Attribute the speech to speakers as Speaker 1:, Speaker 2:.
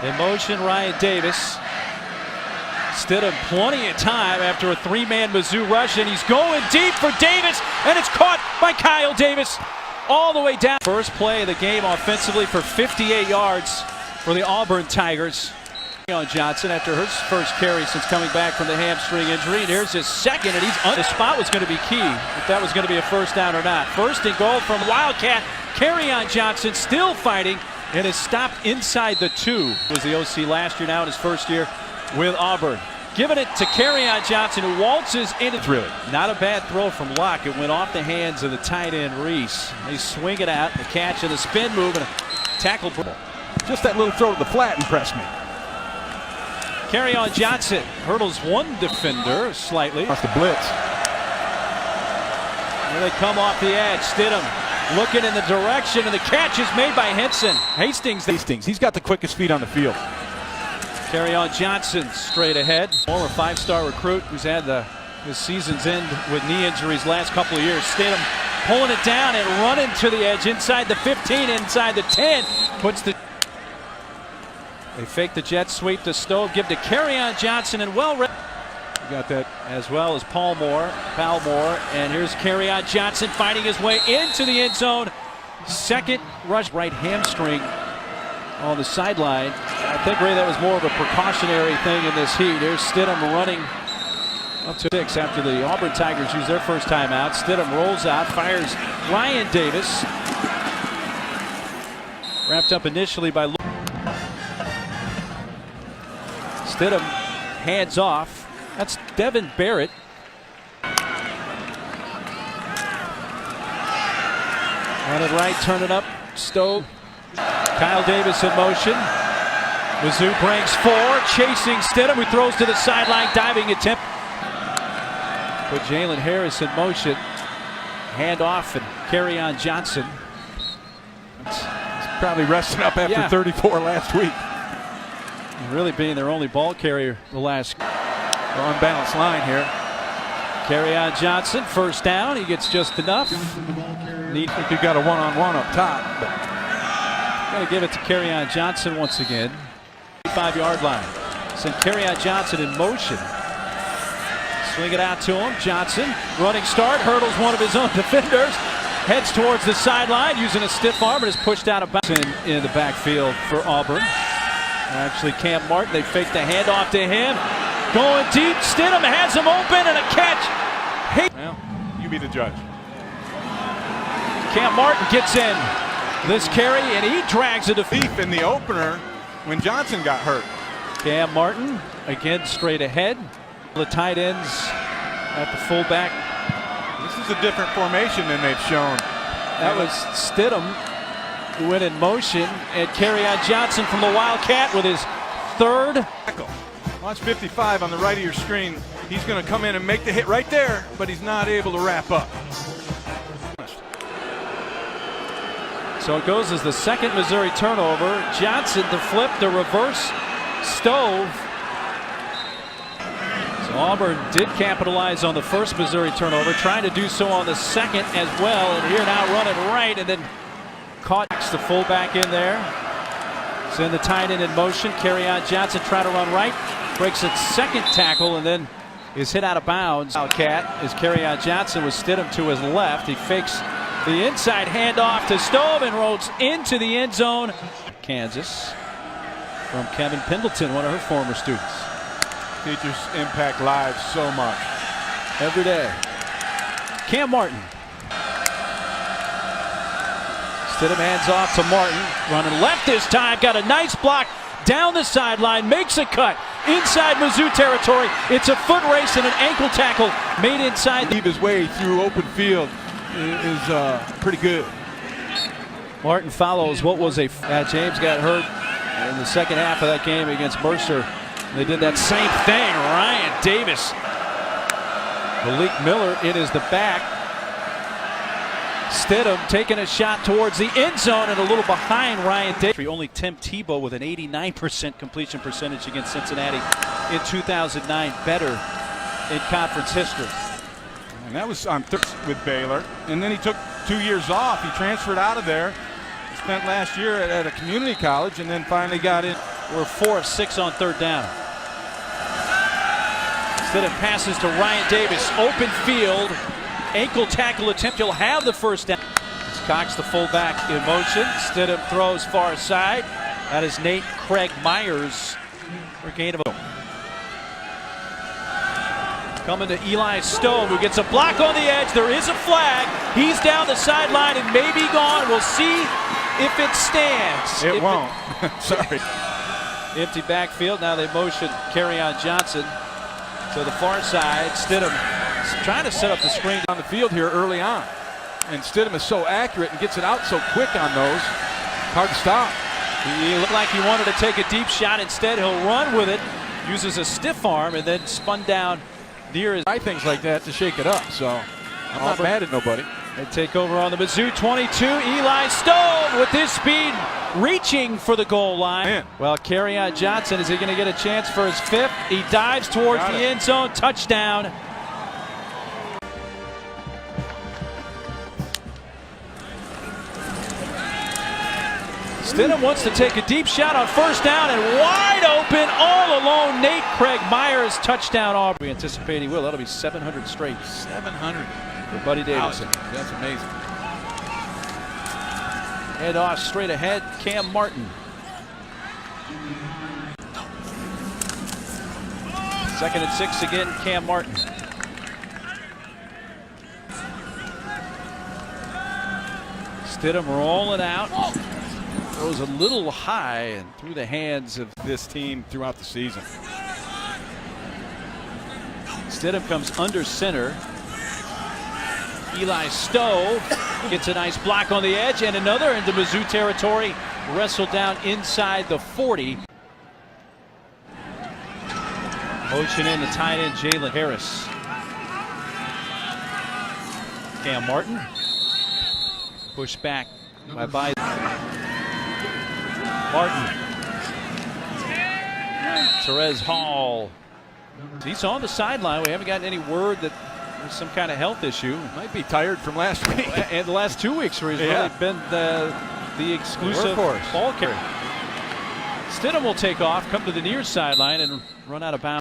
Speaker 1: In motion, Ryan Davis. Stidham plenty of time after a three-man Mizzou rush, and he's going deep for Davis, and it's caught by Kyle Davis all the way down. First play of the game offensively for 58 yards for the Auburn Tigers. On Johnson after his first carry since coming back from the hamstring injury. And here's his second, and the spot was going to be key if that was going to be a first down or not. First and goal from Wildcat. On Johnson still fighting and is stopped inside the 2. Was the OC last year, now in his first year with Auburn. Giving it to on Johnson, who waltzes in. It's really not a bad throw from Locke. It went off the hands of the tight end Reese. They swing it out, the catch and the spin move and a tackle.
Speaker 2: Just that little throw to the flat impressed me.
Speaker 1: On Johnson hurdles one defender slightly.
Speaker 2: Off the blitz.
Speaker 1: Here they come off the edge. Stidham looking in the direction, and the catch is made by Henson. Hastings.
Speaker 2: He's got the quickest feet on the field.
Speaker 1: On Johnson straight ahead. Former 5-star recruit who's had his season's end with knee injuries last couple of years. Stidham pulling it down and running to the edge inside the 15, inside the 10. They fake the jet sweep to Stowe, give to on Johnson, and you got that as well as Palmore, and here's on Johnson fighting his way into the end zone. Second rush, right hamstring on the sideline. I think, Ray, that was more of a precautionary thing in this heat. Here's Stidham running up to 6 after the Auburn Tigers use their first time out. Stidham rolls out, fires Ryan Davis. Wrapped up initially by Stidham, hands off. That's Devin Barrett. On it right, turn it up. Stowe. Kyle Davis in motion. Mizzou brings 4, chasing Stidham, who throws to the sideline, diving attempt. Put Jalen Harris in motion. Hand off and on Johnson.
Speaker 2: He's probably resting up after 34 last week.
Speaker 1: Really being their only ball carrier the last
Speaker 2: unbalanced line here.
Speaker 1: on Johnson, first down. He gets just enough.
Speaker 2: He got a one-on-one up top.
Speaker 1: Got to give it to on Johnson once again. 5-yard line. Send on Johnson in motion. Swing it out to him. Johnson, running start, hurdles one of his own defenders. Heads towards the sideline using a stiff arm and is pushed out of bounds in the backfield for Auburn. Actually, Cam Martin, they fake the handoff to him. Going deep, Stidham has him open and a catch.
Speaker 2: Well, you be the judge.
Speaker 1: Cam Martin gets in this carry and he drags it
Speaker 2: thief in the opener when Johnson got hurt.
Speaker 1: Cam Martin again straight ahead. The tight ends at the fullback.
Speaker 2: This is a different formation than they've shown.
Speaker 1: That was Stidham who went in motion, and on Johnson from the Wildcat with his third.
Speaker 2: Watch 55 on the right of your screen. He's going to come in and make the hit right there, but he's not able to wrap up.
Speaker 1: So it goes as the second Missouri turnover. Johnson to flip, the reverse Stove. So Auburn did capitalize on the first Missouri turnover, trying to do so on the second as well. And here now running right, and then caught the fullback in there. Send the tight end in motion. on Johnson try to run right. Breaks its second tackle and then is hit out of bounds. Wildcat is on Johnson with Stidham to his left. He fakes the inside handoff to Stove and rolls into the end zone. Kansas from Kevin Pendleton, one of her former students.
Speaker 2: Teachers impact lives so much.
Speaker 1: Every day. Cam Martin. Stidham hands off to Martin, running left this time, got a nice block down the sideline, makes a cut inside Mizzou territory. It's a foot race and an ankle tackle made inside.
Speaker 2: Leave his way through open field is pretty good.
Speaker 1: Martin follows what was a James got hurt in the second half of that game against Mercer. They did that same thing. Ryan Davis, Malik Miller, it is the back. Stidham taking a shot towards the end zone and a little behind Ryan Davis. Only Tim Tebow with an 89% completion percentage against Cincinnati in 2009. Better in conference history.
Speaker 2: And that was on with Baylor. And then he took 2 years off. He transferred out of there. He spent last year at a community college and then finally got in.
Speaker 1: We're 4 of 6 on third down. Stidham passes to Ryan Davis. Open field. Ankle tackle attempt. He'll have the first down. It's Cox, the fullback, in motion. Stidham throws far side. That is Nate Craig Myers for a gain of a. Coming to Eli Stone, who gets a block on the edge. There is a flag. He's down the sideline and may be gone. We'll see if it stands.
Speaker 2: It won't. Sorry.
Speaker 1: Empty backfield. Now they motion Kerryon Johnson to the far side. Stidham trying to set up the screen
Speaker 2: On the field here early on. And Stidham is so accurate and gets it out so quick on those. Hard to stop.
Speaker 1: He looked like he wanted to take a deep shot. Instead, he'll run with it. Uses a stiff arm and then spun down near his.
Speaker 2: Try things like that to shake it up. So I'm not mad at nobody.
Speaker 1: They take over on the Mizzou 22. Eli Stone with his speed reaching for the goal line.
Speaker 2: Man.
Speaker 1: Well, Kerryon Johnson, is he going to get a chance for his 5th? He dives towards the end zone. Touchdown. Stidham wants to take a deep shot on first down and wide open, all alone. Nate Craig Myers, touchdown Auburn. We anticipate he will. That'll be 700 straight.
Speaker 2: 700
Speaker 1: for Buddy Davidson.
Speaker 2: That's amazing.
Speaker 1: Head off straight ahead, Cam Martin. Second and 6 again, Cam Martin. Stidham rolling out. Throws a little high and through the hands of
Speaker 2: this team throughout the season.
Speaker 1: Stidham comes under center. Eli Stowe gets a nice block on the edge and another into Mizzou territory. Wrestled down inside the 40. Motion in the tight end Jalen Harris. Cam Martin. Pushed back by Martin. Terez Hall. He's on the sideline. We haven't gotten any word that there's some kind of health issue.
Speaker 2: Might be tired from last week.
Speaker 1: And the last 2 weeks where he's really been the exclusive ball carrier. Stidham will take off, come to the near sideline, and run out of bounds.